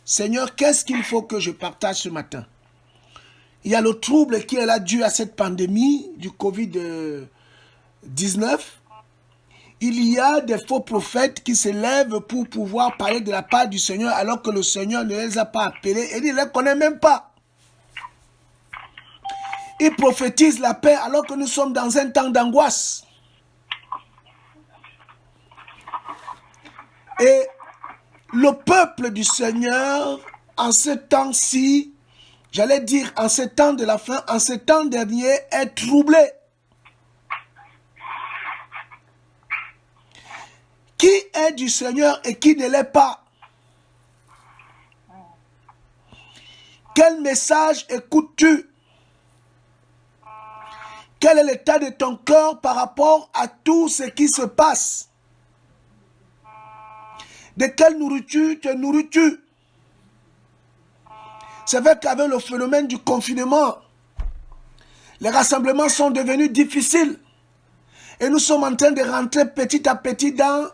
Seigneur, qu'est-ce qu'il faut que je partage ce matin? Il y a le trouble qui est là dû à cette pandémie du Covid-19. Il y a des faux prophètes qui se lèvent pour pouvoir parler de la part du Seigneur alors que le Seigneur ne les a pas appelés et il ne les connaît même pas. Ils prophétisent la paix alors que nous sommes dans un temps d'angoisse. Et le peuple du Seigneur, en ce temps-ci, j'allais dire en ce temps de la fin, en ce temps dernier, est troublé. Qui est du Seigneur et qui ne l'est pas? Quel message écoutes-tu? Quel est l'état de ton cœur par rapport à tout ce qui se passe? De quelle nourriture te nourris-tu? C'est vrai qu'avec le phénomène du confinement, les rassemblements sont devenus difficiles. Et nous sommes en train de rentrer petit à petit dans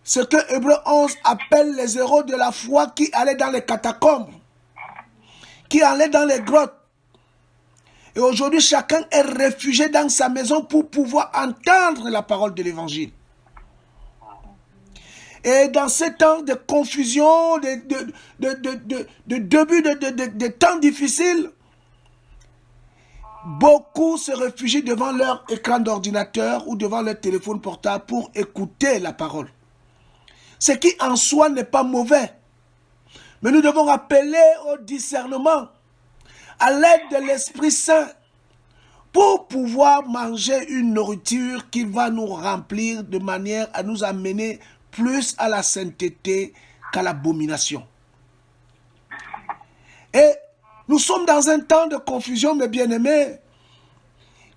ce que Hébreux 11 appelle les héros de la foi qui allaient dans les catacombes, qui allaient dans les grottes. Et aujourd'hui, chacun est réfugié dans sa maison pour pouvoir entendre la parole de l'évangile. Et dans ces temps de confusion, de début de temps difficiles, beaucoup se réfugient devant leur écran d'ordinateur ou devant leur téléphone portable pour écouter la parole. Ce qui en soi n'est pas mauvais. Mais nous devons appeler au discernement, à l'aide de l'Esprit Saint, pour pouvoir manger une nourriture qui va nous remplir de manière à nous amener plus à la sainteté qu'à l'abomination. Et nous sommes dans un temps de confusion, mes bien-aimés,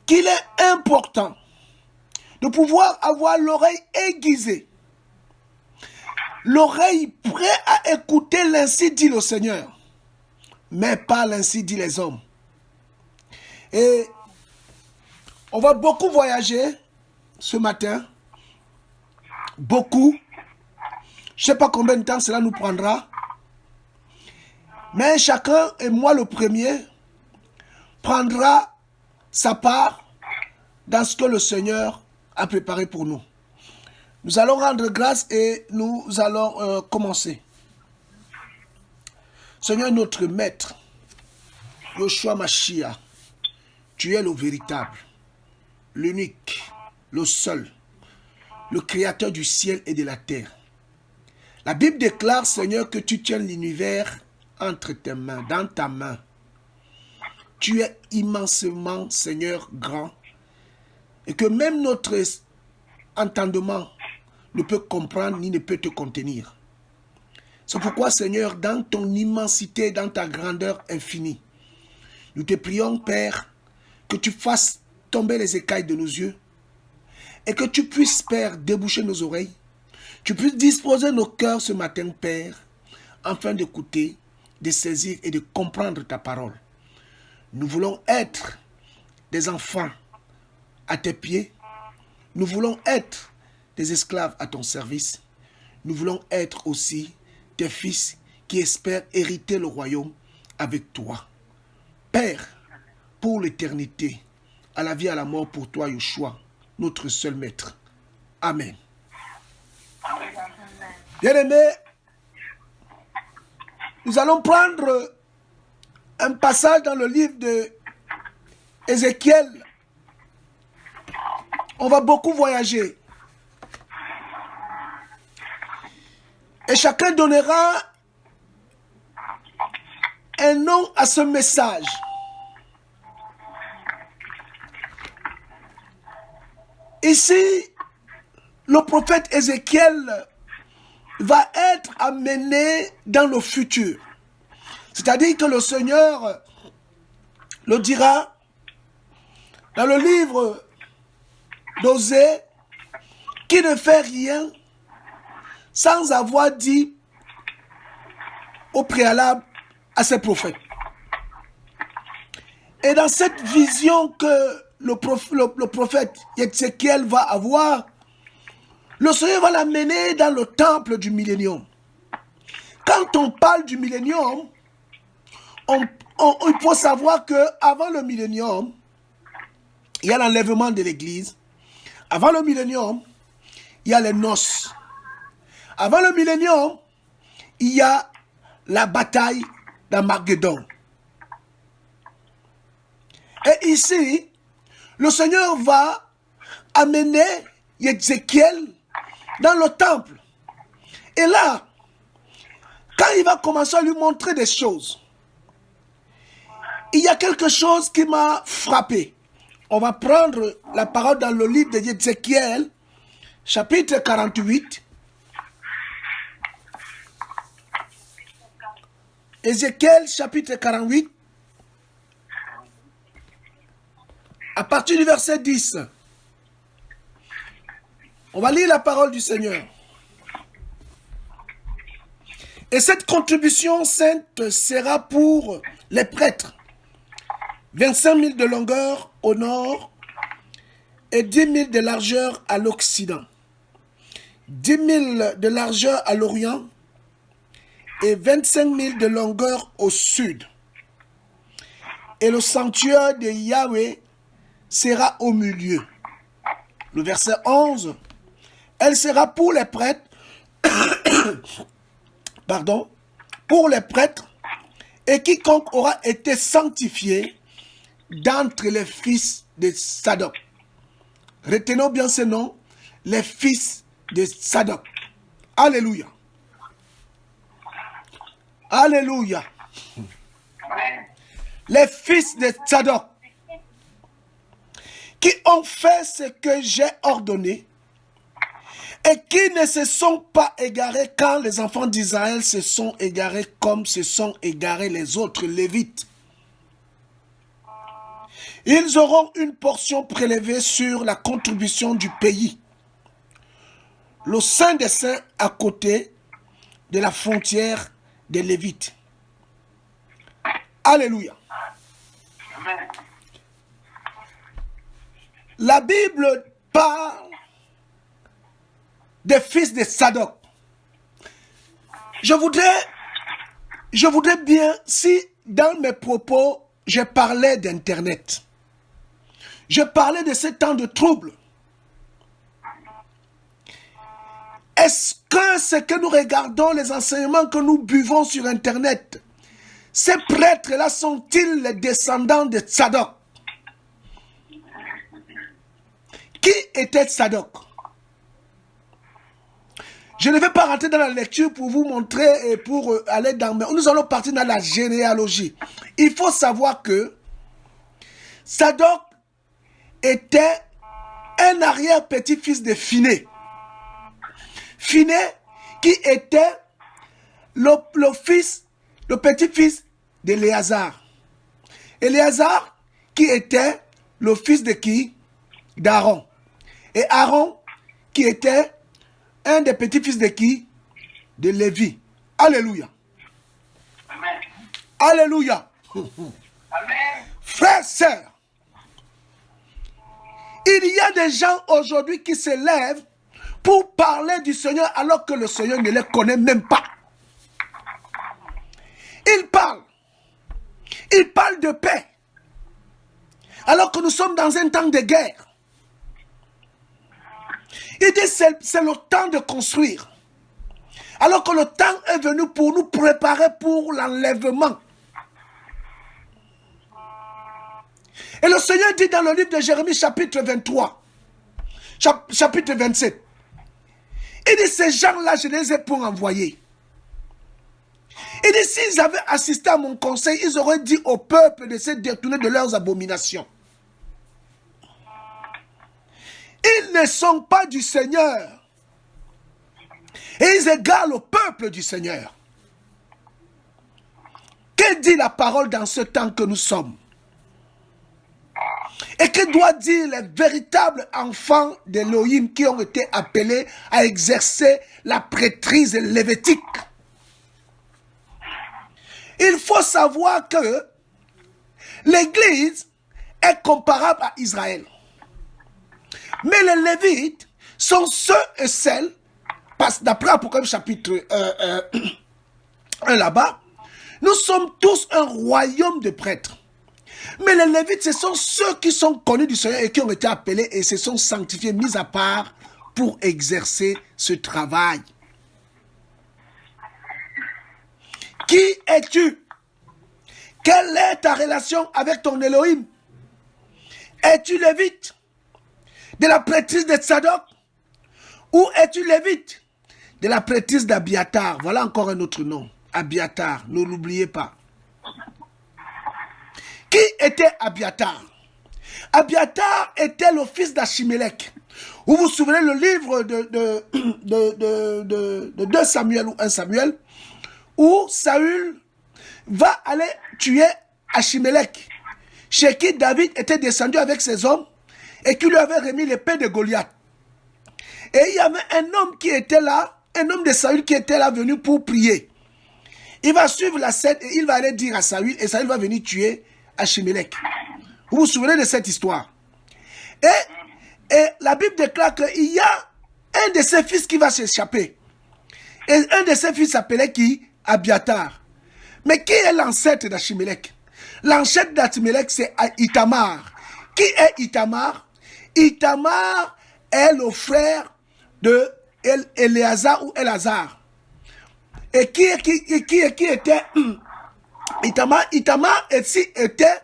qu'il est important de pouvoir avoir l'oreille aiguisée, l'oreille prête à écouter l'ainsi dit le Seigneur, mais pas l'ainsi dit les hommes. Et on va beaucoup voyager ce matin, beaucoup. Je ne sais pas combien de temps cela nous prendra, mais chacun, et moi le premier, prendra sa part dans ce que le Seigneur a préparé pour nous. Nous allons rendre grâce et nous allons commencer. Seigneur notre Maître, Yoshua Mashiach, tu es le véritable, l'unique, le seul, le créateur du ciel et de la terre. La Bible déclare, Seigneur, que tu tiens l'univers entre tes mains, dans ta main. Tu es immensement, Seigneur, grand, et que même notre entendement ne peut comprendre ni ne peut te contenir. C'est pourquoi, Seigneur, dans ton immensité, dans ta grandeur infinie, nous te prions, Père, que tu fasses tomber les écailles de nos yeux et que tu puisses, Père, déboucher nos oreilles. Tu puisses disposer nos cœurs ce matin, Père, afin d'écouter, de saisir et de comprendre ta parole. Nous voulons être des enfants à tes pieds. Nous voulons être des esclaves à ton service. Nous voulons être aussi tes fils qui espèrent hériter le royaume avec toi. Père, pour l'éternité, à la vie, à la mort, pour toi, Yoshua, notre seul maître. Amen. Bien-aimés, nous allons prendre un passage dans le livre de Ézéchiel. On va beaucoup voyager. Et chacun donnera un nom à ce message. Ici, le prophète Ézéchiel va être amené dans le futur. C'est-à-dire que le Seigneur le dira dans le livre d'Osée, qui ne fait rien sans avoir dit au préalable à ses prophètes. Et dans cette vision que le prophète Ézéchiel va avoir, le Seigneur va l'amener dans le temple du millénium. Quand on parle du millénium, il faut savoir qu'avant le millénium, il y a l'enlèvement de l'église. Avant le millénium, il y a les noces. Avant le millénium, il y a la bataille d'Armageddon. Et ici, le Seigneur va amener Ézéchiel dans le temple. Et là, quand il va commencer à lui montrer des choses, il y a quelque chose qui m'a frappé. On va prendre la parole dans le livre d'Ézéchiel, chapitre 48. Ézéchiel, chapitre 48. À partir du verset 10. On va lire la parole du Seigneur. Et cette contribution sainte sera pour les prêtres. 25 000 de longueur au nord et 10 000 de largeur à l'occident. 10 000 de largeur à l'orient et 25 000 de longueur au sud. Et le sanctuaire de Yahweh sera au milieu. Le verset 11. Elle sera pour les prêtres, pardon, pour les prêtres et quiconque aura été sanctifié d'entre les fils de Sadok. Retenons bien ce nom, les fils de Sadok. Alléluia. Alléluia. Les fils de Sadok qui ont fait ce que j'ai ordonné et qui ne se sont pas égarés quand les enfants d'Israël se sont égarés comme se sont égarés les autres Lévites. Ils auront une portion prélevée sur la contribution du pays. Le Saint des Saints à côté de la frontière des Lévites. Alléluia. Amen. La Bible parle des fils de Sadok. Je voudrais bien, si dans mes propos, je parlais d'Internet, je parlais de ce temps de trouble. Est-ce que ce que nous regardons, les enseignements que nous buvons sur Internet, ces prêtres-là sont-ils les descendants de Sadok? Qui était Sadok? Je ne vais pas rentrer dans la lecture pour vous montrer et pour aller dans... Mais nous allons partir dans la généalogie. Il faut savoir que Sadok était un arrière-petit-fils de Phiné. Phiné qui était le petit-fils d'Éléazar. Éléazar qui était le fils de qui? D'Aaron. Et Aaron qui était un des petits-fils de qui? De Lévi. Alléluia. Amen. Alléluia. Amen. Frères, sœurs, il y a des gens aujourd'hui qui se lèvent pour parler du Seigneur alors que le Seigneur ne les connaît même pas. Ils parlent de paix alors que nous sommes dans un temps de guerre. Il dit c'est le temps de construire. Alors que le temps est venu pour nous préparer pour l'enlèvement. Et le Seigneur dit dans le livre de Jérémie chapitre 23, chapitre 27, il dit ces gens-là je les ai pour envoyer. Il dit s'ils avaient assisté à mon conseil, ils auraient dit au peuple de se détourner de leurs abominations. Ils ne sont pas du Seigneur. Et ils égarent le peuple du Seigneur. Que dit la parole dans ce temps que nous sommes? Et que doit dire les véritables enfants d'Élohim qui ont été appelés à exercer la prêtrise lévitique? Il faut savoir que l'Église est comparable à Israël. Mais les Lévites sont ceux et celles, d'après Apocalypse chapitre là-bas, nous sommes tous un royaume de prêtres. Mais les Lévites, ce sont ceux qui sont connus du Seigneur et qui ont été appelés et se sont sanctifiés, mis à part pour exercer ce travail. Qui es-tu? Quelle est ta relation avec ton Elohim? Es-tu lévite de la prêtrise de Tsadok? Ou es-tu lévite de la prêtrise d'Abiatar? Voilà encore un autre nom. Abiatar, ne l'oubliez pas. Qui était Abiatar? Abiatar était le fils d'Achimélec. Vous vous souvenez le livre de 2 Samuel ou 1 Samuel, où Saül va aller tuer Achimélec, chez qui David était descendu avec ses hommes et qui lui avait remis l'épée de Goliath. Et il y avait un homme qui était là, un homme de Saül qui était là venu pour prier. Il va suivre la scène et il va aller dire à Saül, et Saül va venir tuer Achimélec. Vous vous souvenez de cette histoire? Et la Bible déclare qu'il y a un de ses fils qui va s'échapper. Et un de ses fils s'appelait qui? Abiatar. Mais qui est l'ancêtre d'Achimélec? L'ancêtre d'Achimélec, c'est Itamar. Qui est Itamar? Itamar est le frère de Éléazar ou Elazar. Et qui était Itamar? Itamar était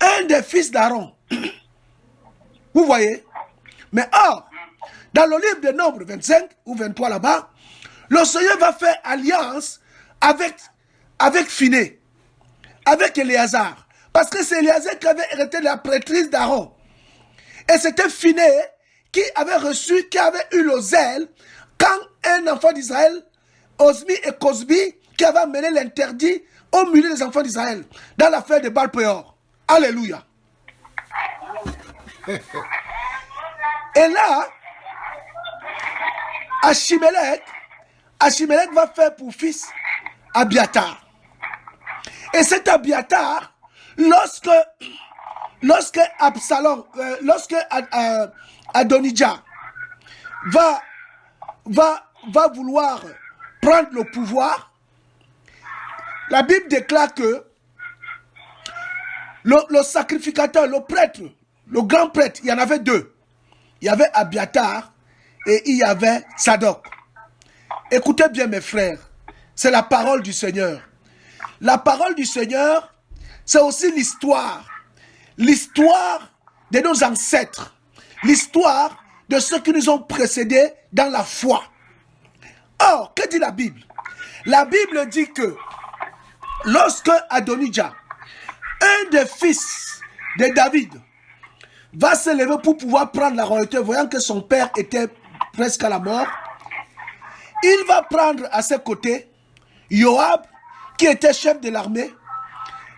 un des fils d'Aaron. Vous voyez? Mais or, dans le livre de Nombres 25 ou 23 là-bas, le Seigneur va faire alliance avec Phiné, avec Éléazar. Parce que c'est Éléazar qui avait hérité de la prêtrise d'Aaron. Et c'était Phiné qui avait eu le zèle quand un enfant d'Israël, Osmi et Cosbi, qui avait amené l'interdit au milieu des enfants d'Israël dans l'affaire de Baal-Péor. Alléluia. Et là, Achimélec va faire pour fils Abiatar. Et cet Abiatar, lorsque Adonijah va vouloir prendre le pouvoir, la Bible déclare que le sacrificateur, le prêtre, le grand prêtre, il y en avait 2. Il y avait Abiatar et il y avait Tsadok. Écoutez bien mes frères, c'est la parole du Seigneur. La parole du Seigneur, c'est aussi l'histoire. L'histoire de nos ancêtres. L'histoire de ceux qui nous ont précédés dans la foi. Or, que dit la Bible? La Bible dit que lorsque Adonijah, un des fils de David, va se lever pour pouvoir prendre la royauté, voyant que son père était presque à la mort, il va prendre à ses côtés Joab, qui était chef de l'armée,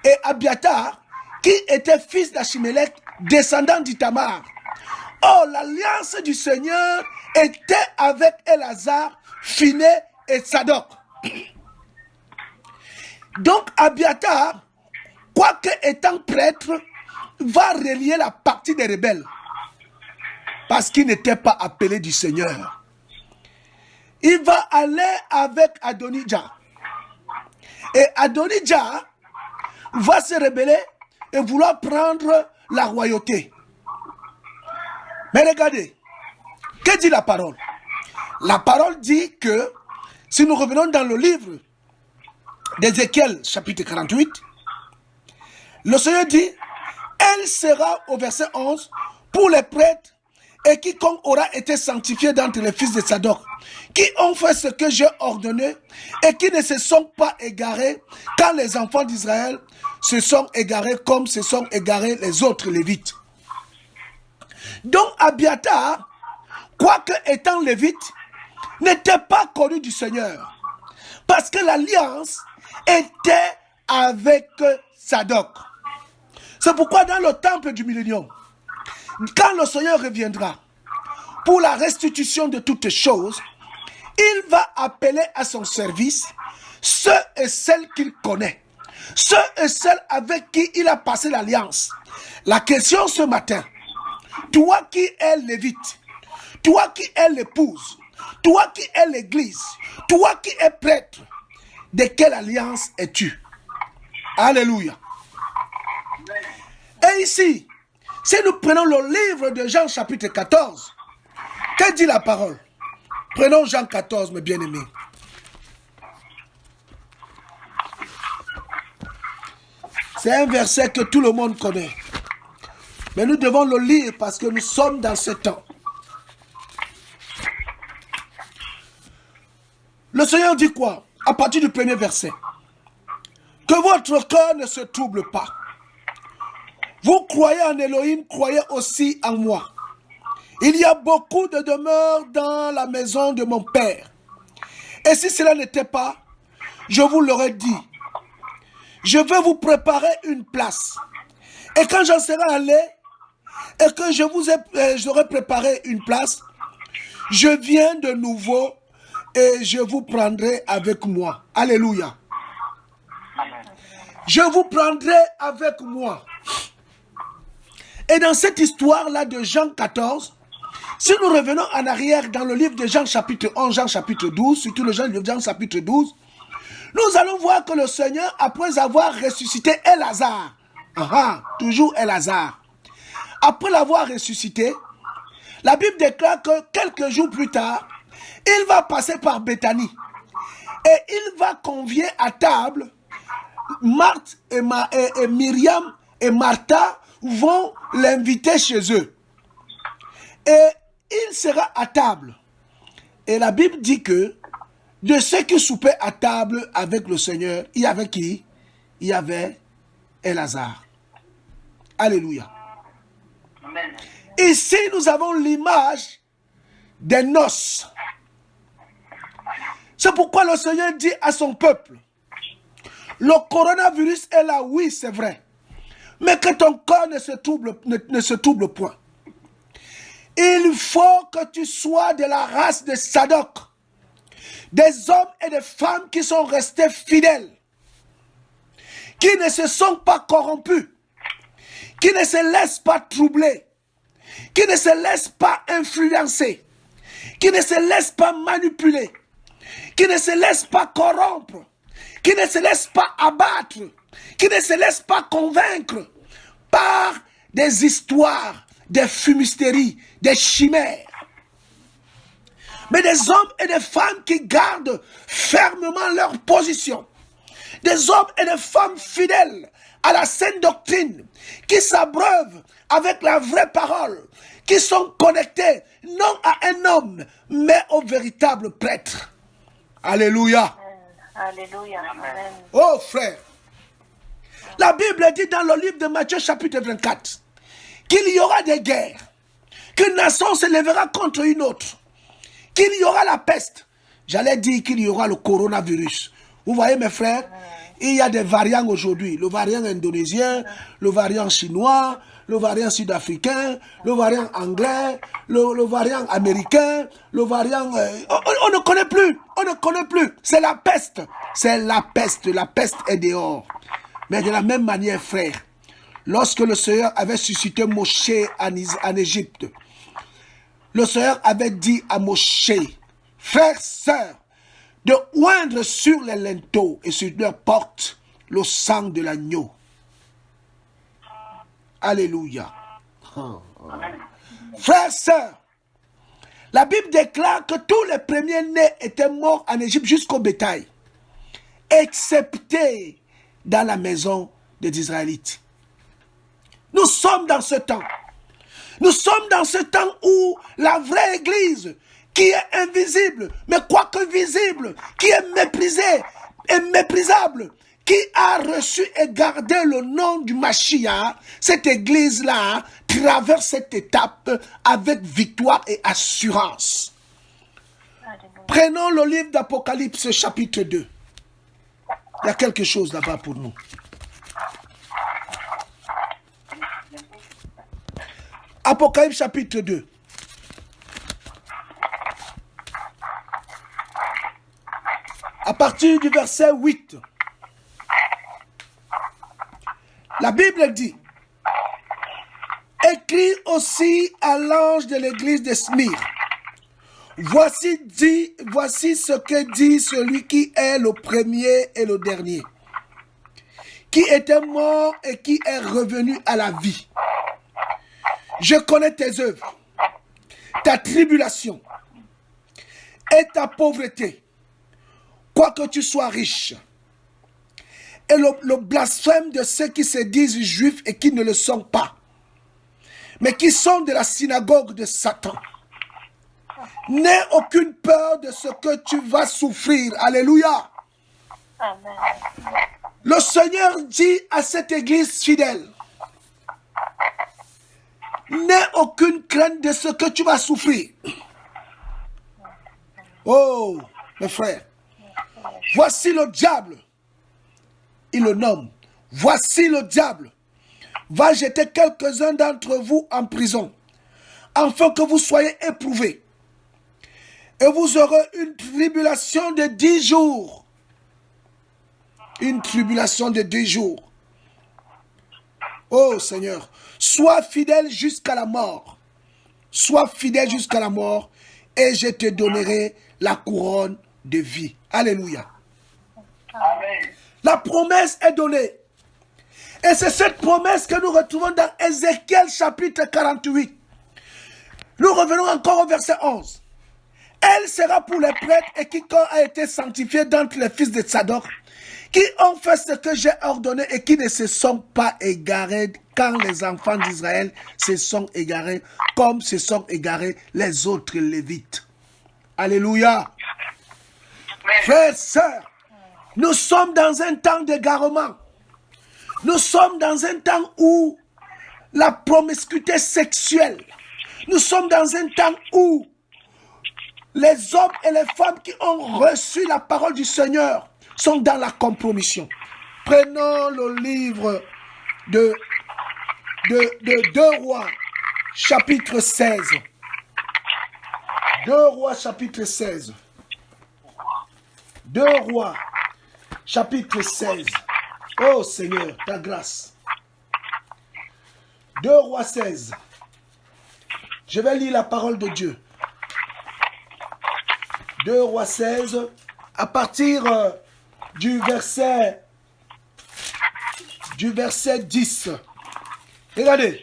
et Abiatar, qui était fils d'Achimélec, descendant d'Itamar. Oh, l'alliance du Seigneur était avec Elazar, Phiné et Tsadok. Donc Abiatar, quoique étant prêtre, va relier la partie des rebelles. Parce qu'il n'était pas appelé du Seigneur. Il va aller avec Adonijah. Et Adonijah va se rebeller et vouloir prendre la royauté. Mais regardez, que dit la parole? La parole dit que, si nous revenons dans le livre d'Ézéchiel, chapitre 48, le Seigneur dit, elle sera, au verset 11, pour les prêtres et quiconque aura été sanctifié d'entre les fils de Tsadok, qui ont fait ce que j'ai ordonné et qui ne se sont pas égarés quand les enfants d'Israël se sont égarés comme se sont égarés les autres Lévites. Donc Abiatar, quoique étant Lévite, n'était pas connu du Seigneur. Parce que l'alliance était avec Tsadok. C'est pourquoi dans le temple du millénium, quand le Seigneur reviendra pour la restitution de toutes choses, il va appeler à son service ceux et celles qu'il connaît, ceux et celles avec qui il a passé l'alliance. La question ce matin, toi qui es lévite, toi qui es l'épouse, toi qui es l'église, toi qui es prêtre, de quelle alliance es-tu? Alléluia. Et ici, si nous prenons le livre de Jean chapitre 14, que dit la parole? Prenons Jean 14, mes bien-aimés. C'est un verset que tout le monde connaît. Mais nous devons le lire parce que nous sommes dans ce temps. Le Seigneur dit quoi? À partir du premier verset. Que votre cœur ne se trouble pas. Vous croyez en Elohim, croyez aussi en moi. Il y a beaucoup de demeures dans la maison de mon Père. Et si cela n'était pas, je vous l'aurais dit. Je vais vous préparer une place. Et quand j'en serai allé, et que j'aurai préparé une place, je viens de nouveau et je vous prendrai avec moi. Alléluia. Je vous prendrai avec moi. Et dans cette histoire-là de Jean 14, si nous revenons en arrière dans le livre de Jean chapitre 11, Jean chapitre 12, surtout le livre de Jean chapitre 12, nous allons voir que le Seigneur, après avoir ressuscité Lazare, toujours Lazare, après l'avoir ressuscité, la Bible déclare que quelques jours plus tard, il va passer par Béthanie et il va convier à table Marthe et Myriam et Martha vont l'inviter chez eux. Et il sera à table. Et la Bible dit que de ceux qui soupaient à table avec le Seigneur, il y avait qui? Il y avait Lazare. Alléluia. Amen. Ici, nous avons l'image des noces. C'est pourquoi le Seigneur dit à son peuple, le coronavirus est là, oui, c'est vrai. Mais que ton corps ne se trouble point. Il faut que tu sois de la race de Sadoc. Des hommes et des femmes qui sont restés fidèles. Qui ne se sont pas corrompus. Qui ne se laissent pas troubler. Qui ne se laissent pas influencer. Qui ne se laissent pas manipuler. Qui ne se laissent pas corrompre. Qui ne se laissent pas abattre. Qui ne se laissent pas convaincre par des histoires, des fumisteries, des chimères. Mais des hommes et des femmes qui gardent fermement leur position. Des hommes et des femmes fidèles à la saine doctrine, qui s'abreuvent avec la vraie parole, qui sont connectés non à un homme, mais au véritable prêtre. Alléluia. Alléluia. Amen. Oh frère, la Bible dit dans le livre de Matthieu chapitre 24 qu'il y aura des guerres, qu'une nation se lèvera contre une autre, qu'il y aura la peste. J'allais dire qu'il y aura le coronavirus. Vous voyez mes frères, il y a des variants aujourd'hui. Le variant indonésien, le variant chinois, le variant sud-africain, le variant anglais, le variant américain, le variant... on ne connaît plus, on ne connaît plus. C'est la peste, la peste est dehors. Mais de la même manière, frère, lorsque le Seigneur avait suscité Moshe en Égypte, le Seigneur avait dit à Moshe, frères, sœurs, de oindre sur les linteaux et sur leurs portes le sang de l'agneau. Alléluia. Frères, sœurs, la Bible déclare que tous les premiers-nés étaient morts en Égypte jusqu'au bétail, excepté dans la maison des Israélites. Nous sommes dans ce temps. Nous sommes dans ce temps où la vraie église, qui est invisible, mais quoique visible, qui est méprisée et méprisable, qui a reçu et gardé le nom du Mashiach, cette église-là traverse cette étape avec victoire et assurance. Prenons le livre d'Apocalypse chapitre 2. Il y a quelque chose là-bas pour nous. Apocalypse chapitre 2. À partir du verset 8. La Bible dit, écrit aussi à l'ange de l'église de Smyrne, Voici ce que dit celui qui est le premier et le dernier, qui était mort et qui est revenu à la vie. Je connais tes œuvres, ta tribulation et ta pauvreté, quoique tu sois riche, et le blasphème de ceux qui se disent juifs et qui ne le sont pas, mais qui sont de la synagogue de Satan. N'aie aucune peur de ce que tu vas souffrir. Alléluia. Amen. Le Seigneur dit à cette église fidèle, n'aie aucune crainte de ce que tu vas souffrir. Oh, mes frères, voici le diable. Il le nomme. Voici le diable va jeter quelques-uns d'entre vous en prison, afin que vous soyez éprouvés. Et vous aurez une tribulation de 10 jours. Une tribulation de 10 jours. Oh Seigneur, sois fidèle jusqu'à la mort. Sois fidèle jusqu'à la mort et je te donnerai la couronne de vie. Alléluia. Amen. La promesse est donnée. Et c'est cette promesse que nous retrouvons dans Ézéchiel chapitre 48. Nous revenons encore au verset 11. Elle sera pour les prêtres et quiconque a été sanctifié d'entre les fils de Tsadok, qui ont fait ce que j'ai ordonné et qui ne se sont pas égarés quand les enfants d'Israël se sont égarés, comme se sont égarés les autres Lévites. Alléluia. Frères, sœurs, nous sommes dans un temps d'égarement. Nous sommes dans un temps où la promiscuité sexuelle, nous sommes dans un temps où les hommes et les femmes qui ont reçu la parole du Seigneur sont dans la compromission. Prenons le livre de 2 Rois, chapitre 16. 2 Rois, chapitre 16. 2 Rois, chapitre 16. Oh Seigneur, ta grâce. 2 Rois 16. Je vais lire la parole de Dieu. 2 Rois 16, à partir du verset 10. Regardez.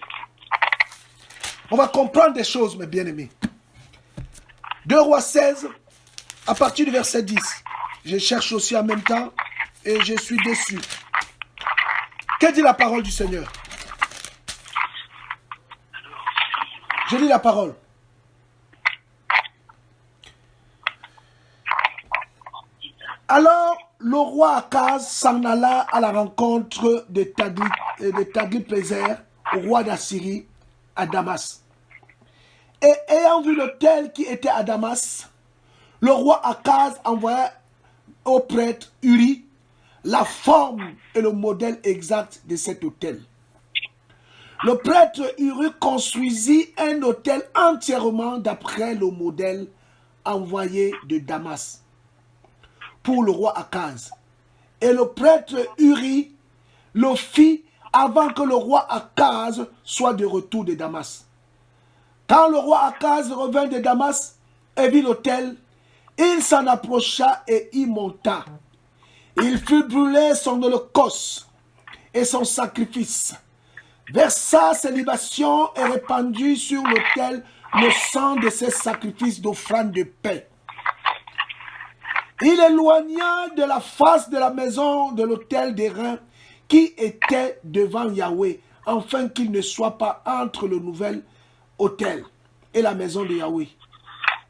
On va comprendre des choses, mes bien-aimés. 2 Rois 16, à partir du verset 10. Je cherche aussi en même temps et je suis déçu. Que dit la parole du Seigneur? Je lis la parole. Alors, le roi Akaz s'en alla à la rencontre de Tiglath-Pileser, roi d'Assyrie, à Damas. Et ayant vu l'autel qui était à Damas, le roi Akaz envoya au prêtre Uri la forme et le modèle exact de cet autel. Le prêtre Uri construisit un autel entièrement d'après le modèle envoyé de Damas pour le roi Akaz. Et le prêtre Uri le fit avant que le roi Akaz soit de retour de Damas. Quand le roi Akaz revint de Damas et vit l'autel, il s'en approcha et y monta. Il fit brûler son holocauste et son sacrifice, versa ses libations et répandit sur l'autel le sang de ses sacrifices d'offrande de paix. Il éloigna de la face de la maison de l'autel d'airain qui était devant Yahweh, afin qu'il ne soit pas entre le nouvel autel et la maison de Yahweh.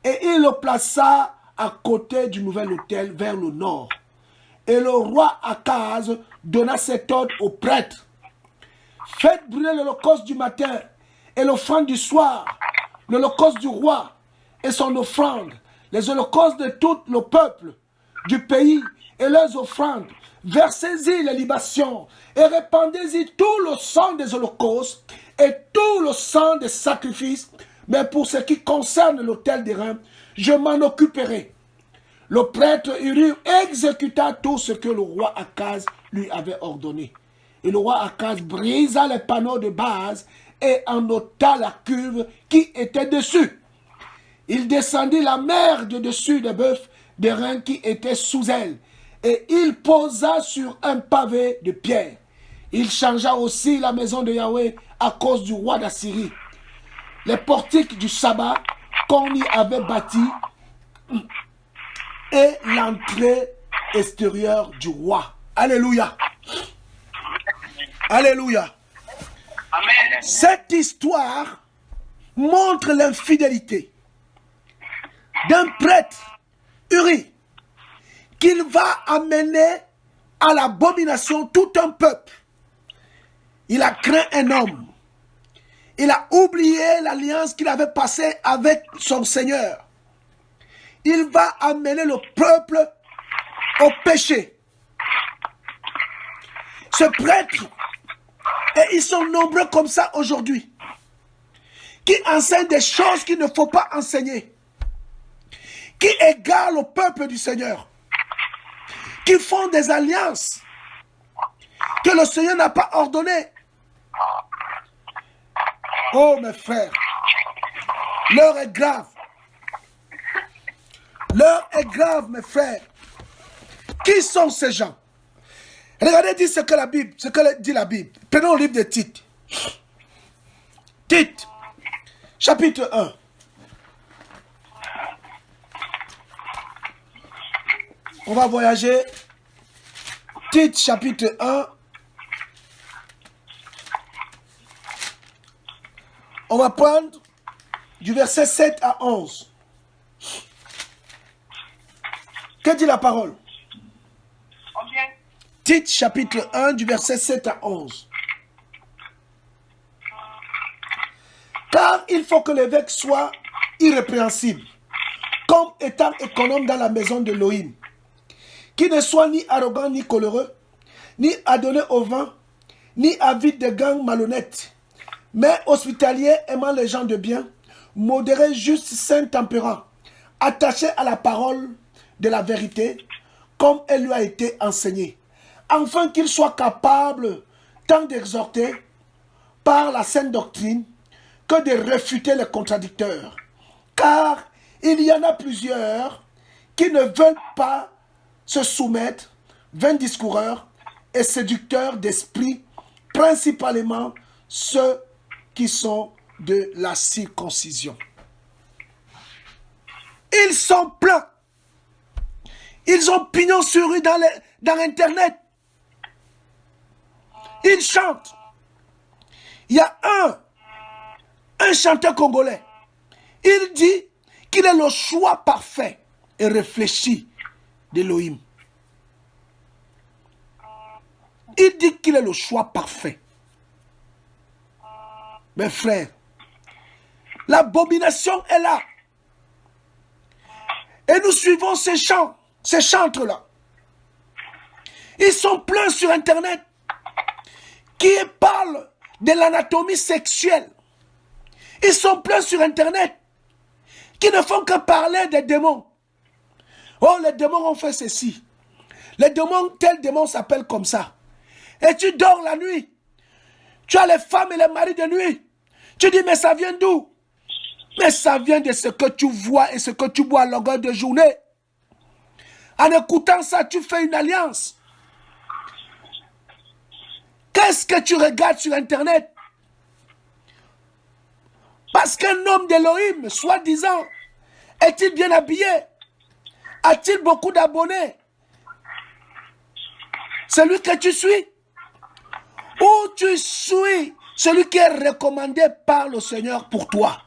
Et il le plaça à côté du nouvel autel vers le nord. Et le roi Akaz donna cet ordre aux prêtres. Faites brûler l'holocauste du matin et l'offrande du soir, l'holocauste du roi et son offrande, les holocaustes de tout le peuple du pays et leurs offrandes. Versez-y les libations et répandez-y tout le sang des holocaustes et tout le sang des sacrifices. Mais pour ce qui concerne l'autel d'airain, je m'en occuperai. Le prêtre Uri exécuta tout ce que le roi Akaz lui avait ordonné. Et le roi Akaz brisa les panneaux de base et en ôta la cuve qui était dessus. il descendit la mer de dessus des bœufs des reins qui étaient sous elle, et il posa sur un pavé de pierre. Il changea aussi la maison de Yahweh à cause du roi d'Assyrie. Les portiques du sabbat qu'on y avait bâti et l'entrée extérieure du roi. Alléluia. Alléluia. Amen. Cette histoire montre l'infidélité d'un prêtre, Uri, qu'il va amener à l'abomination tout un peuple. Il a craint un homme. Il a oublié l'alliance qu'il avait passée avec son Seigneur. Il va amener le peuple au péché. Ce prêtre, et ils sont nombreux comme ça aujourd'hui, qui enseignent des choses qu'il ne faut pas enseigner, qui égarent le peuple du Seigneur, qui font des alliances que le Seigneur n'a pas ordonnées. Oh mes frères, l'heure est grave. L'heure est grave, mes frères. Qui sont ces gens? Regardez dit ce que dit la Bible. Prenons le livre de Tite. Tite, chapitre 1. On va voyager. Tite, chapitre 1. On va prendre du verset 7 à 11. Que dit la parole? Tite, chapitre 1, du verset 7 à 11. Car il faut que l'évêque soit irrépréhensible, comme étant économe dans la maison de Elohim, qui ne soit ni arrogant ni coléreux, ni adonné au vin, ni avide de gangs malhonnêtes, mais hospitalier, aimant les gens de bien, modéré, juste, saint, tempérant, attaché à la parole de la vérité, comme elle lui a été enseignée, afin qu'il soit capable tant d'exhorter par la sainte doctrine que de réfuter les contradicteurs. Car il y en a plusieurs qui ne veulent pas se soumettre, vains discoureurs et séducteurs d'esprit, principalement ceux qui sont de la circoncision. Ils sont pleins. Ils ont pignon sur rue dans Internet. Ils chantent. Il y a un chanteur congolais. Il dit qu'il est le choix parfait et réfléchi d'Elohim. Il dit qu'il est le choix parfait. Mes frères, l'abomination est là. Et nous suivons ces chants, ces chantres-là. Ils sont pleins sur Internet qui parlent de l'anatomie sexuelle. Ils sont pleins sur Internet qui ne font que parler des démons. Oh, les démons ont fait ceci. Les démons, tel démon s'appelle comme ça. Et tu dors la nuit. Tu as les femmes et les maris de nuit. Tu dis, mais ça vient d'où? Mais ça vient de ce que tu vois et ce que tu bois à longueur de journée. En écoutant ça, tu fais une alliance. Qu'est-ce que tu regardes sur Internet? Parce qu'un homme d'Elohim, soi-disant, est-il bien habillé? A-t-il beaucoup d'abonnés? Celui que tu suis? Ou tu suis celui qui est recommandé par le Seigneur pour toi?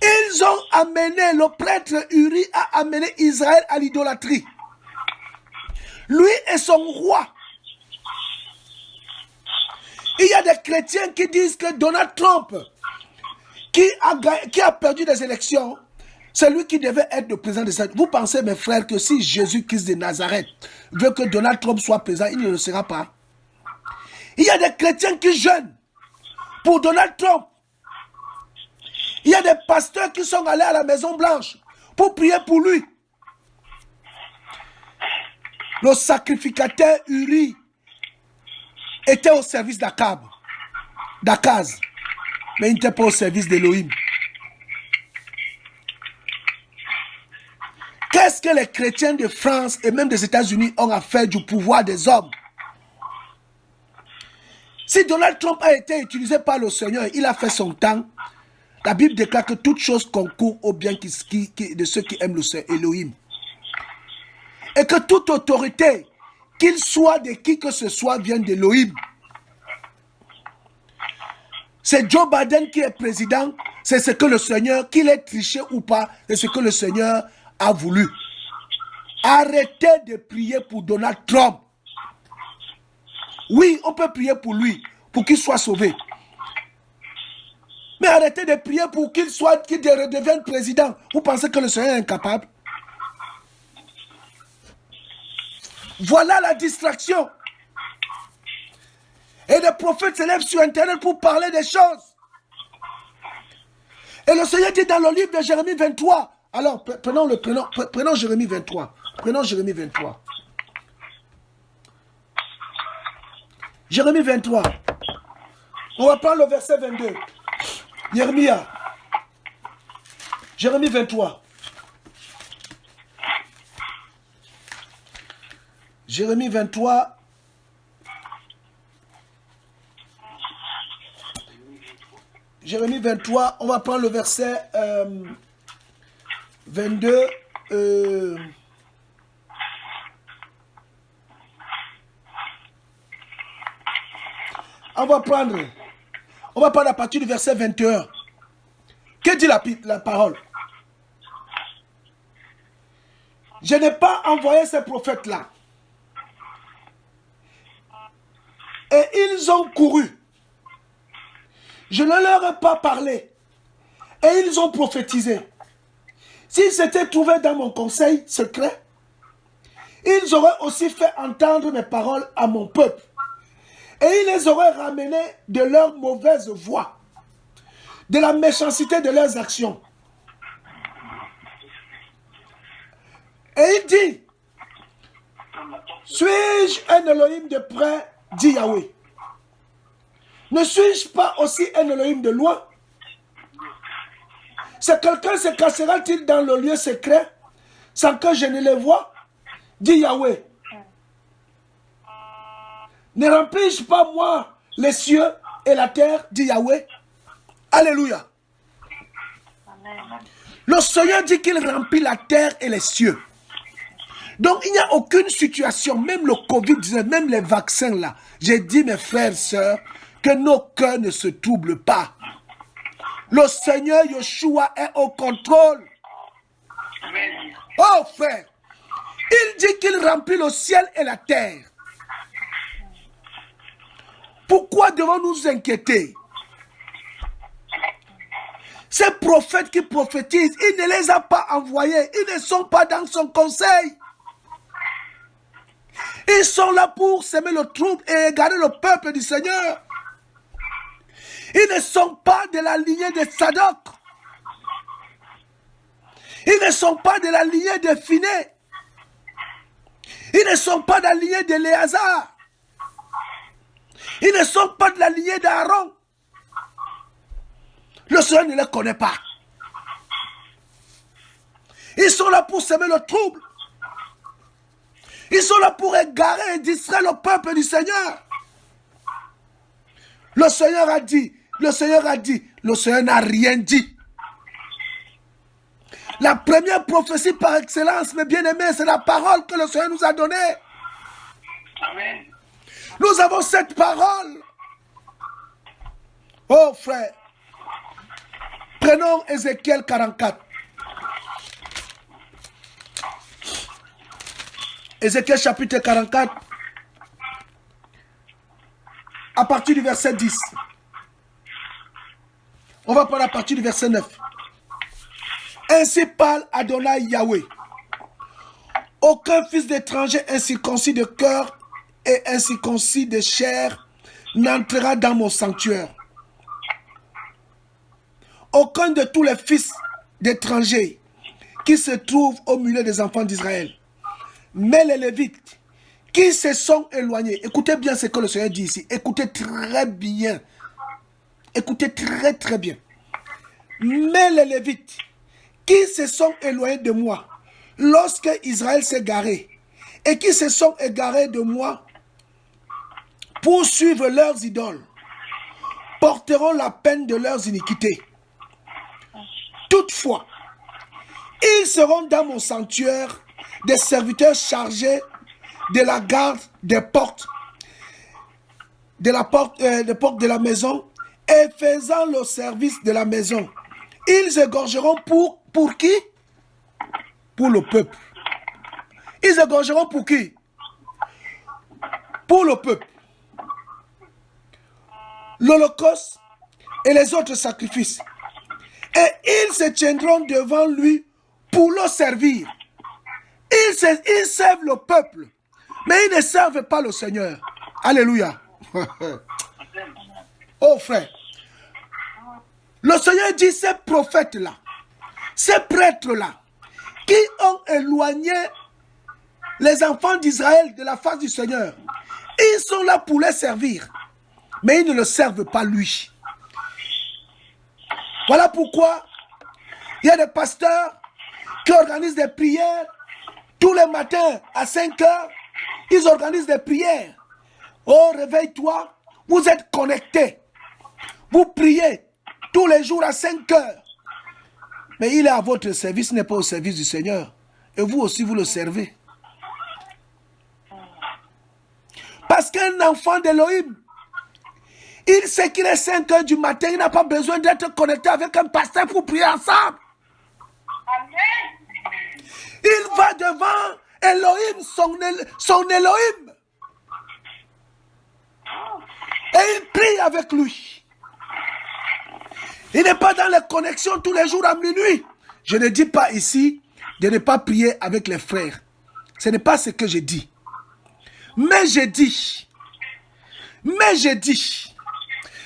Ils ont amené, le prêtre Uri a amené Israël à l'idolâtrie. Lui et son roi. Il y a des chrétiens qui disent que Donald Trump, qui a perdu des élections, c'est lui qui devait être le président des États-Unis. Vous pensez, mes frères, que si Jésus-Christ de Nazareth veut que Donald Trump soit président, il ne le sera pas? Il y a des chrétiens qui jeûnent pour Donald Trump. Il y a des pasteurs qui sont allés à la Maison Blanche pour prier pour lui. Le sacrificateur Uri était au service d'Akaz, mais il n'était pas au service d'Elohim. est-ce que les chrétiens de France et même des États-Unis ont affaire du pouvoir des hommes? Si Donald Trump a été utilisé par le Seigneur, il a fait son temps. La Bible déclare que toute chose concourt au bien de ceux qui aiment le Seigneur, Elohim. Et que toute autorité, qu'il soit de qui que ce soit, vient d'Elohim. C'est Joe Biden qui est président, c'est ce que le Seigneur, qu'il ait triché ou pas, c'est ce que le Seigneur a voulu. Arrêtez de prier pour Donald Trump. Oui, on peut prier pour lui, pour qu'il soit sauvé. Mais arrêtez de prier pour qu'il redevienne président. Vous pensez que le Seigneur est incapable? Voilà la distraction. Et les prophètes se lèvent sur Internet pour parler des choses. Et le Seigneur dit dans le livre de Jérémie 23. Alors, prenons Jérémie 23. Prenons Jérémie 23. Jérémie 23. On va prendre le verset 22. Jérémia. Jérémie 23. Jérémie 23. Jérémie 23, on va prendre le verset 22. On va prendre à partir du verset 21. Que dit la parole? Je n'ai pas envoyé ces prophètes-là. Et ils ont couru. Je ne leur ai pas parlé. Et ils ont prophétisé. S'ils s'étaient trouvés dans mon conseil secret, ils auraient aussi fait entendre mes paroles à mon peuple. Et ils les auraient ramenés de leur mauvaise voie, de la méchanceté de leurs actions. Et il dit, suis-je un Elohim de près, dit Yahweh. Ne suis-je pas aussi un Elohim de loin? C'est quelqu'un se cachera-t-il dans le lieu secret sans que je ne le voie? Dit Yahweh. Ne remplis-je pas moi les cieux et la terre? Dit Yahweh. Alléluia. Amen. Le Seigneur dit qu'il remplit la terre et les cieux. Donc il n'y a aucune situation, même le Covid-19, même les vaccins là. J'ai dit mes frères et sœurs, que nos cœurs ne se troublent pas. Le Seigneur Yeshua est au contrôle. Oh frère, il dit qu'il remplit le ciel et la terre. Pourquoi devons-nous nous inquiéter? Ces prophètes qui prophétisent, il ne les a pas envoyés. Ils ne sont pas dans son conseil. Ils sont là pour semer le trouble et égarer le peuple du Seigneur. Ils ne sont pas de la lignée de Sadok. Ils ne sont pas de la lignée de Phiné. Ils ne sont pas de la lignée de Léazar. Ils ne sont pas de la lignée d'Aaron. Le Seigneur ne les connaît pas. Ils sont là pour semer le trouble. Ils sont là pour égarer et distraire le peuple du Seigneur. Le Seigneur a dit, le Seigneur n'a rien dit. La première prophétie par excellence, mes bien-aimés, c'est la parole que le Seigneur nous a donnée. Amen. Nous avons cette parole. Oh frère, prenons Ézéchiel 44. Ézéchiel chapitre 44, à partir du verset 10. On va prendre à partir du verset 9. Ainsi parle Adonai Yahweh. Aucun fils d'étranger incirconcis de cœur et incirconcis de chair n'entrera dans mon sanctuaire. Aucun de tous les fils d'étrangers qui se trouvent au milieu des enfants d'Israël. Mais les Lévites qui se sont éloignés, écoutez bien ce que le Seigneur dit ici, écoutez très bien, écoutez très très bien. Mais les Lévites qui se sont éloignés de moi, lorsque Israël s'est garé et qui se sont égarés de moi pour suivre leurs idoles, porteront la peine de leurs iniquités. Toutefois, ils seront dans mon sanctuaire des serviteurs chargés de la garde des portes, des portes de la maison et faisant le service de la maison. Ils égorgeront pour qui? Pour le peuple. Ils égorgeront pour qui? Pour le peuple. L'Holocauste et les autres sacrifices. Et ils se tiendront devant lui pour le servir. Ils servent le peuple, mais ils ne servent pas le Seigneur. Alléluia. Oh frère, le Seigneur dit ces prophètes-là, ces prêtres-là, qui ont éloigné les enfants d'Israël de la face du Seigneur, ils sont là pour les servir, mais ils ne le servent pas lui. Voilà pourquoi il y a des pasteurs qui organisent des prières tous les matins à 5 heures. Ils organisent des prières. Oh, réveille-toi, vous êtes connectés. Vous priez tous les jours à 5 heures. Mais il est à votre service, il n'est pas au service du Seigneur. Et vous aussi, vous le servez. Parce qu'un enfant d'Élohim, il sait qu'il est 5 heures du matin, il n'a pas besoin d'être connecté avec un pasteur pour prier ensemble. Il va devant Elohim, son Elohim. Et il prie avec lui. Il n'est pas dans les connexions tous les jours à minuit. Je ne dis pas ici de ne pas prier avec les frères. Ce n'est pas ce que je dis. Mais je dis,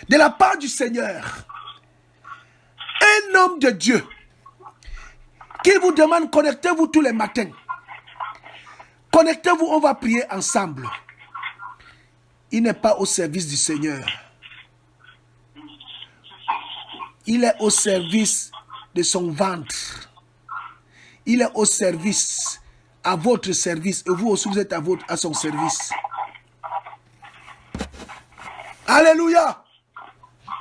de la part du Seigneur, un homme de Dieu, qui vous demande, connectez-vous tous les matins. Connectez-vous, on va prier ensemble. Il n'est pas au service du Seigneur. Il est au service de son ventre. Il est au service, à votre service. Et vous aussi, vous êtes à son service. Alléluia.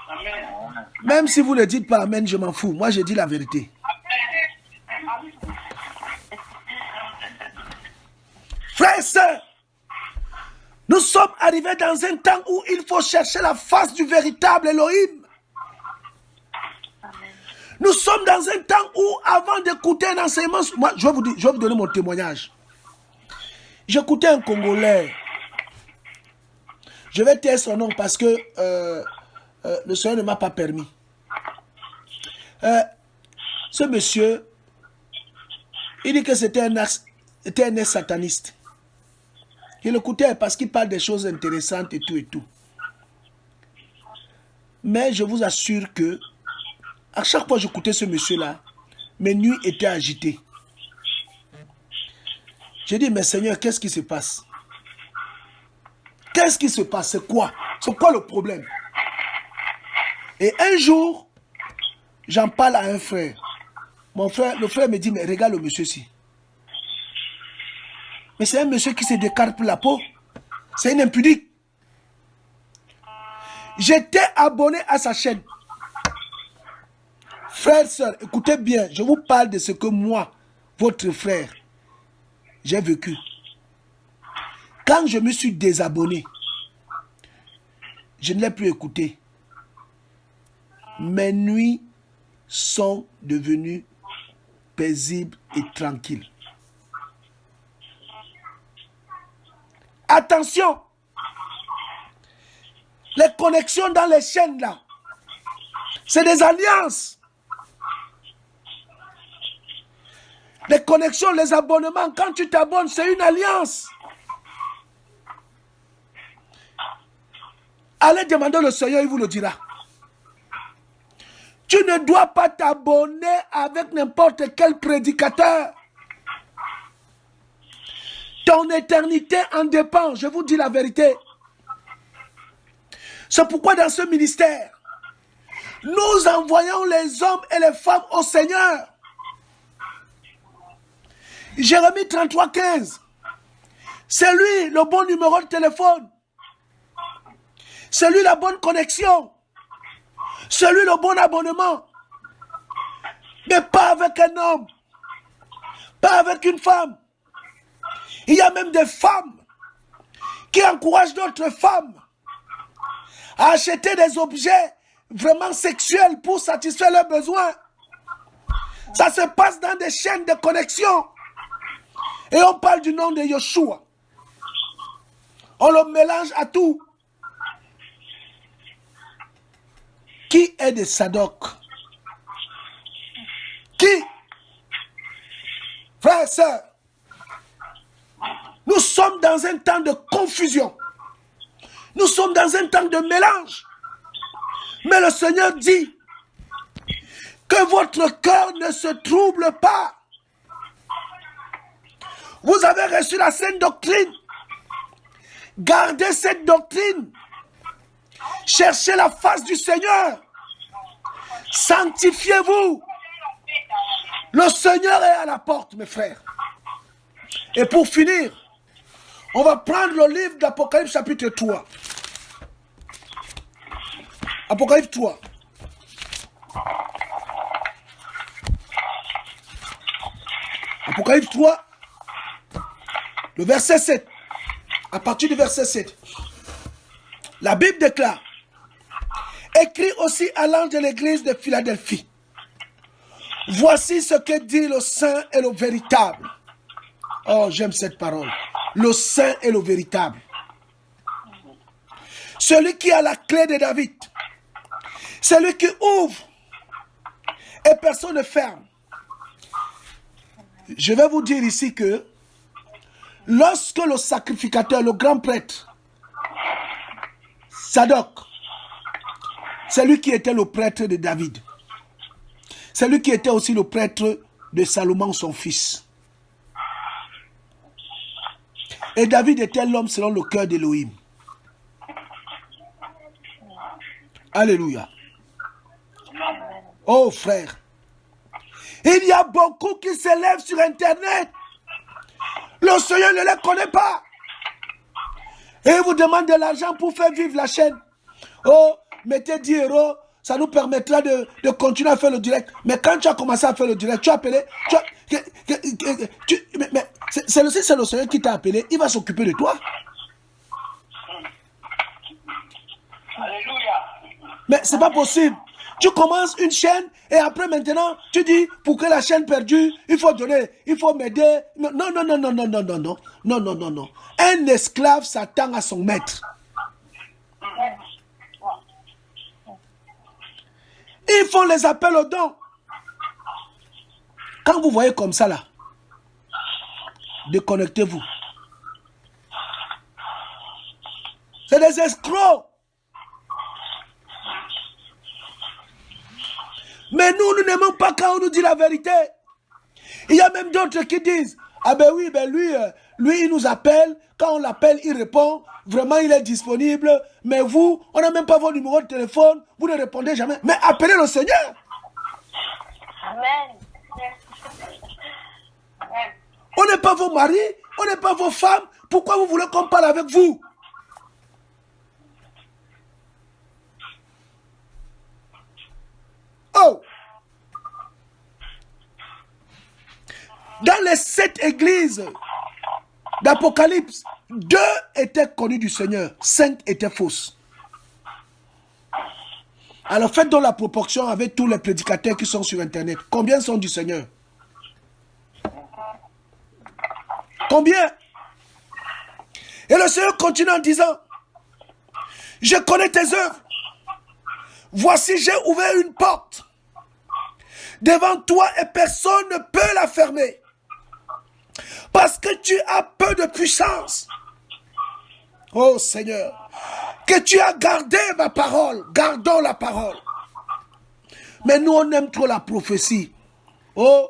Amen. Même si vous ne dites pas Amen, je m'en fous. Moi, je dis la vérité. Frères et sœurs, nous sommes arrivés dans un temps où il faut chercher la face du véritable Elohim. Nous sommes dans un temps où, avant d'écouter un enseignement, moi, je vais vous donner mon témoignage. J'écoutais un Congolais. Je vais taire son nom parce que le Seigneur ne m'a pas permis. Ce monsieur, il dit que c'était un ex-sataniste. Il écoutait parce qu'il parle des choses intéressantes et tout et tout. Mais je vous assure que à chaque fois que j'écoutais ce monsieur-là, mes nuits étaient agitées. J'ai dit, mais Seigneur, qu'est-ce qui se passe? Qu'est-ce qui se passe? C'est quoi? C'est quoi le problème? Et un jour, j'en parle à un frère. Le frère me dit, mais regarde le monsieur-ci. Mais c'est un monsieur qui se décarpe la peau. C'est une impudique. J'étais abonné à sa chaîne. Frères, sœurs, écoutez bien, je vous parle de ce que moi, votre frère, j'ai vécu. Quand je me suis désabonné, je ne l'ai plus écouté. Mes nuits sont devenues paisibles et tranquilles. Attention, les connexions dans les chaînes là, c'est des alliances. Les connexions, les abonnements, quand tu t'abonnes, c'est une alliance. Allez demander au Seigneur, il vous le dira. Tu ne dois pas t'abonner avec n'importe quel prédicateur. Ton éternité en dépend, je vous dis la vérité. C'est pourquoi dans ce ministère, nous envoyons les hommes et les femmes au Seigneur Jérémie 33, 15. C'est lui le bon numéro de téléphone. C'est lui la bonne connexion. C'est lui le bon abonnement. Mais pas avec un homme. Pas avec une femme. Il y a même des femmes qui encouragent d'autres femmes à acheter des objets vraiment sexuels pour satisfaire leurs besoins. Ça se passe dans des chaînes de connexion. Et on parle du nom de Yeshua. On le mélange à tout. Qui est de Sadok? Qui? Frères et sœurs, nous sommes dans un temps de confusion. Nous sommes dans un temps de mélange. Mais le Seigneur dit que votre cœur ne se trouble pas. Vous avez reçu la sainte doctrine. Gardez cette doctrine. Cherchez la face du Seigneur. Sanctifiez-vous. Le Seigneur est à la porte, mes frères. Et pour finir, on va prendre le livre d'Apocalypse chapitre 3. Apocalypse 3. Apocalypse 3, le verset 7. À partir du verset 7. La Bible déclare: écrit aussi à l'ange de l'église de Philadelphie. Voici ce que dit le saint et le véritable. Oh, j'aime cette parole. Le saint et le véritable. Celui qui a la clé de David. Celui qui ouvre et personne ne ferme. Je vais vous dire ici que lorsque le sacrificateur, le grand prêtre, Sadok, c'est lui qui était le prêtre de David. C'est lui qui était aussi le prêtre de Salomon, son fils. Et David était l'homme selon le cœur d'Élohim. Alléluia. Oh frère, il y a beaucoup qui s'élèvent sur Internet. Le Seigneur ne les connaît pas. Et il vous demande de l'argent pour faire vivre la chaîne. Oh, mettez 10 €, ça nous permettra de continuer à faire le direct. Mais quand tu as commencé à faire le direct, tu as appelé. Mais c'est le Seigneur qui t'a appelé. Il va s'occuper de toi. Alléluia. Mais c'est pas possible. Tu commences une chaîne et après maintenant, tu dis pour que la chaîne perdure, il faut donner, il faut m'aider. Non, non, non, non, non, non, non, non, non, non, non, non, non. Un esclave s'attend à son maître. Ils font les appels aux dons. Quand vous voyez comme ça là, déconnectez-vous. C'est des escrocs. Mais nous n'aimons pas quand on nous dit la vérité. Il y a même d'autres qui disent, ah ben oui, ben lui, il nous appelle, quand on l'appelle, il répond, vraiment il est disponible, mais vous, on n'a même pas vos numéros de téléphone, vous ne répondez jamais. Mais appelez le Seigneur. Amen. On n'est pas vos maris, on n'est pas vos femmes, pourquoi vous voulez qu'on parle avec vous? Oh! Dans les 7 églises d'Apocalypse, 2 étaient connues du Seigneur, 5 étaient fausses. Alors faites donc la proportion avec tous les prédicateurs qui sont sur Internet. Combien sont du Seigneur? Combien? Et le Seigneur continue en disant, je connais tes œuvres. Voici, j'ai ouvert une porte devant toi et personne ne peut la fermer. Parce que tu as peu de puissance. Oh Seigneur, que tu as gardé ma parole. Gardons la parole. Mais nous, on aime trop la prophétie. Oh,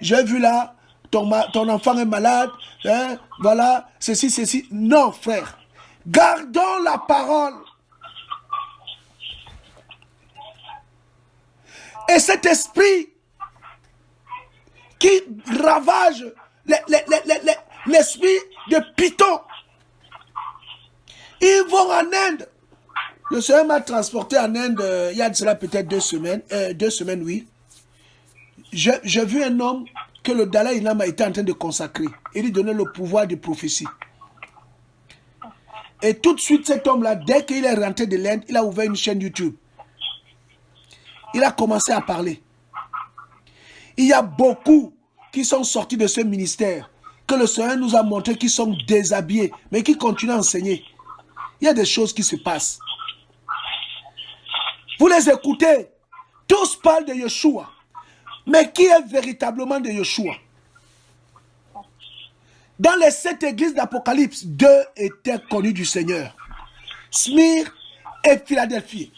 j'ai vu là, ton enfant est malade. Hein, voilà, ceci, ceci. Non, frère. Gardons la parole. Et cet esprit qui ravage l'esprit de Python. Ils vont en Inde. Le Seigneur m'a transporté en Inde il y a de cela peut-être 2 semaines. 2 semaines, oui. J'ai vu un homme que le Dalai Lama était en train de consacrer. Il lui donnait le pouvoir de prophétie. Et tout de suite, cet homme-là, dès qu'il est rentré de l'Inde, il a ouvert une chaîne YouTube. Il a commencé à parler. Il y a beaucoup qui sont sortis de ce ministère, que le Seigneur nous a montré qu'ils sont déshabillés, mais qui continuent à enseigner. Il y a des choses qui se passent. Vous les écoutez, tous parlent de Yeshua. Mais qui est véritablement de Yeshua? Dans les 7 églises d'Apocalypse, 2 étaient connus du Seigneur. Smyrne et Philadelphie.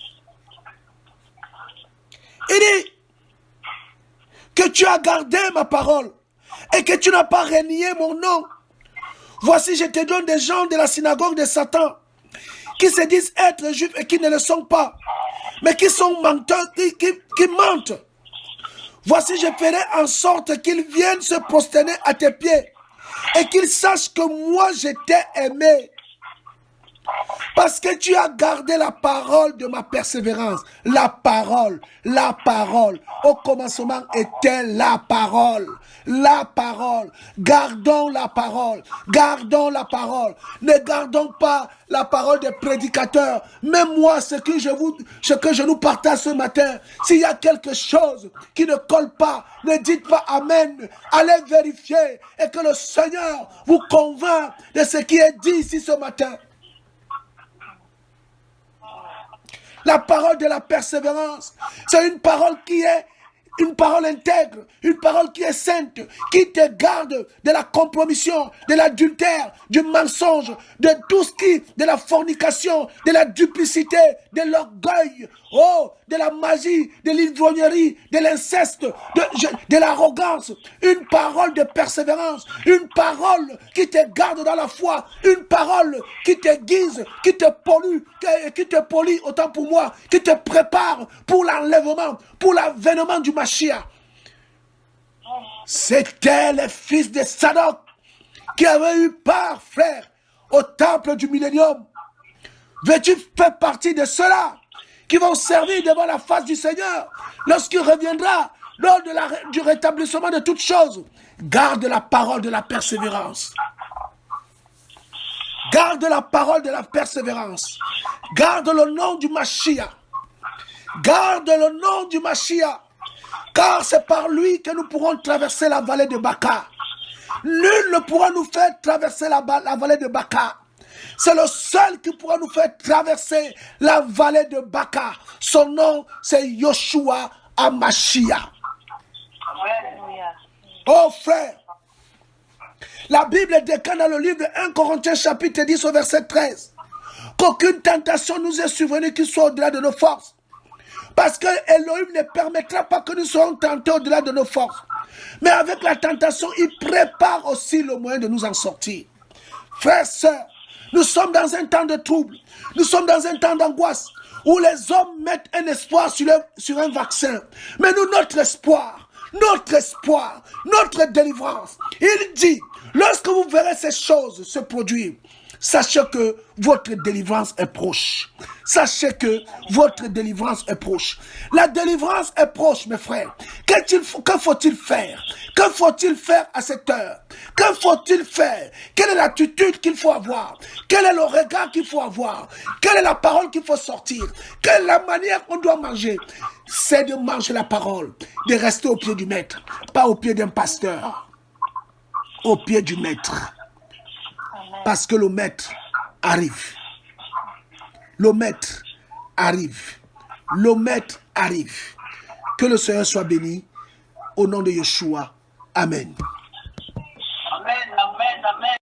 Il dit que tu as gardé ma parole et que tu n'as pas renié mon nom. Voici, je te donne des gens de la synagogue de Satan qui se disent être juifs et qui ne le sont pas, mais qui sont menteurs, qui mentent. Voici, je ferai en sorte qu'ils viennent se prosterner à tes pieds et qu'ils sachent que moi, je t'ai aimé. Parce que tu as gardé la parole de ma persévérance. La parole. Au commencement était la parole. La parole. Gardons la parole. Gardons la parole. Ne gardons pas la parole des prédicateurs. Même moi, ce que je nous partage ce matin, s'il y a quelque chose qui ne colle pas, ne dites pas Amen. Allez vérifier et que le Seigneur vous convainc de ce qui est dit ici ce matin. La parole de la persévérance, c'est une parole qui est une parole intègre, une parole qui est sainte, qui te garde de la compromission, de l'adultère, du mensonge, de tout ce qui, de la fornication, de la duplicité, de l'orgueil, de la magie, de l'ivrognerie, de l'inceste, de l'arrogance. Une parole de persévérance, une parole qui te garde dans la foi, une parole qui te guise, qui te pollue, autant pour moi, qui te prépare pour l'enlèvement, pour l'avènement du Mashiach. C'était les fils de Sadok qui avaient eu part, frère, au temple du millénium. Veux-tu faire partie de ceux-là qui vont servir devant la face du Seigneur lorsqu'il reviendra, lors du rétablissement de toutes choses? Garde la parole de la persévérance. Garde la parole de la persévérance. Garde le nom du Mashiach. Garde le nom du Mashiach. Car c'est par lui que nous pourrons traverser la vallée de Baka. Nul ne pourra nous faire traverser la vallée de Baka. C'est le seul qui pourra nous faire traverser la vallée de Baka. Son nom, c'est Yoshua HaMashiach. Oh frère, la Bible déclare dans le livre de 1 Corinthiens chapitre 10 au verset 13 qu'aucune tentation nous est survenue qui soit au-delà de nos forces. Parce que Elohim ne permettra pas que nous soyons tentés au-delà de nos forces. Mais avec la tentation, il prépare aussi le moyen de nous en sortir. Frères, sœurs, nous sommes dans un temps de trouble. Nous sommes dans un temps d'angoisse où les hommes mettent un espoir sur un vaccin. Mais nous, notre espoir, notre délivrance, il dit, lorsque vous verrez ces choses se produire, sachez que votre délivrance est proche. Sachez que votre délivrance est proche. La délivrance est proche, mes frères. Que faut-il faire? Que faut-il faire à cette heure? Que faut-il faire? Quelle est l'attitude qu'il faut avoir? Quel est le regard qu'il faut avoir? Quelle est la parole qu'il faut sortir? Quelle est la manière qu'on doit manger? C'est de manger la parole, de rester au pied du maître, pas au pied d'un pasteur, au pied du maître. Parce que le maître arrive. Le maître arrive. Le maître arrive. Que le Seigneur soit béni. Au nom de Yeshua. Amen. Amen, amen, amen.